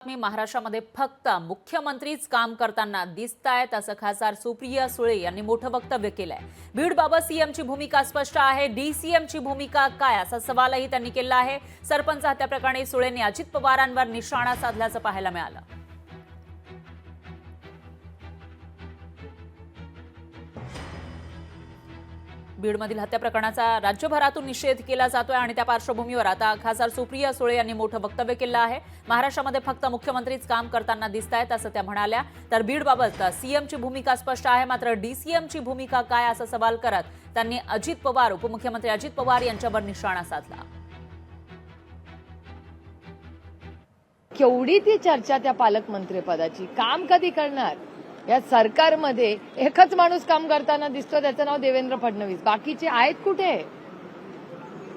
महाराष्ट्रामध्ये फक्त मुख्यमंत्रीच काम करताना दिसतायत असं खासदार सुप्रिया सुळे यांनी मोठं वक्तव्य केलंय। बीडबाबत सीएमची भूमिका स्पष्ट आहे, डीसीएमची भूमिका काय असा सवालही त्यांनी केला आहे। सरपंच हत्या प्रकरणी सुळेंनी अजित पवारांवर निशाणा साधल्याचं पाहायला मिळालं। बीडमधील हत्या प्रकरणाचा राज्यभरातून निषेध केला जातोय आणि त्या पार्श्वभूमीवर आता खासदार सुप्रिया सुळे यांनी मोठं वक्तव्य केलं आहे। महाराष्ट्रामध्ये फक्त मुख्यमंत्रीच काम करताना दिसतायत असं त्या म्हणाल्या। तर बीडबाबत सीएमची भूमिका स्पष्ट आहे, मात्र डीसीएमची भूमिका काय असा सवाल करत त्यांनी अजित पवार, उपमुख्यमंत्री अजित पवार यांच्यावर निशाणा साधला। केवढी ती चर्चा त्या पालकमंत्री पदाची, काम कधी करणार? या सरकारमध्ये एकच माणूस काम करताना दिसतो, त्याचं नाव देवेंद्र फडणवीस, बाकीचे आहेत कुठे?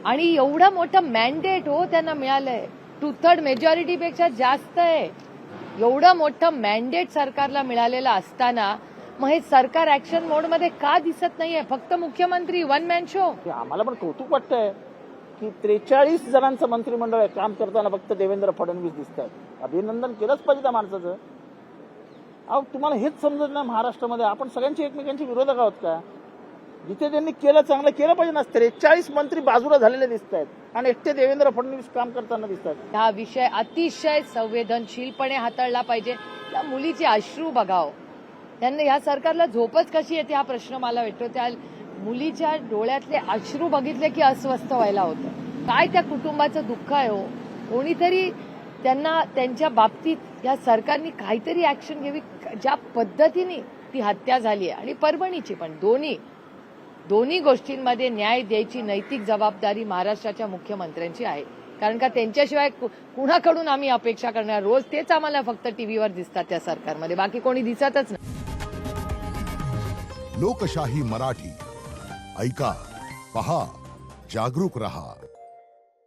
आणि एवढं मोठं मॅन्डेट हो त्यांना मिळालंय, 2/3 मेजॉरिटीपेक्षा जास्त आहे। एवढं मोठं मॅन्डेट सरकारला मिळालेलं असताना मग हे सरकार ऍक्शन मोडमध्ये का दिसत नाहीये? फक्त मुख्यमंत्री वन मॅन शो। आम्हाला पण कौतुक वाटतंय की 43 जणांचं मंत्रिमंडळ आहे, काम करताना फक्त देवेंद्र फडणवीस दिसतात। अभिनंदन केलंच पाहिजे त्या माणसाचं। अहो, तुम्हाला हेच समजत नाही, महाराष्ट्रामध्ये आपण सगळ्यांचे एकमेकांचे विरोधक आहोत का? जिथे त्यांनी केलं चांगलं केलं पाहिजे ना। 43 मंत्री बाजूला झालेले दिसत आहेत आणि एकटे देवेंद्र फडणवीस काम करताना दिसतात। हा विषय अतिशय संवेदनशीलपणे हाताळला पाहिजे। त्या मुलीचे अश्रू बघाव, त्यांना या सरकारला झोपच कशी येते हा प्रश्न मला वाटतो। त्या मुलीच्या डोळ्यातले अश्रू बघितले की अस्वस्थ व्हायला होतं। काय त्या कुटुंबाचं दुःख आहे हो। कोणीतरी त्यांना त्यांच्या बाबतीत या सरकारने काहीतरी ऍक्शन घ्यावी। ज्या पद्धतीने ती हत्या झाली आहे आणि परभणीची पण, दोन्ही गोष्टींमध्ये न्याय द्यायची नैतिक जबाबदारी महाराष्ट्राच्या मुख्यमंत्र्यांची आहे। कारण का त्यांच्याशिवाय कुणाकडून आम्ही अपेक्षा करणार? रोज तेच आम्हाला फक्त टीव्हीवर दिसतात त्या सरकारमध्ये, बाकी कोणी दिसतच नाही। लोकशाही मराठी ऐका, पहा, जागरूक रहा।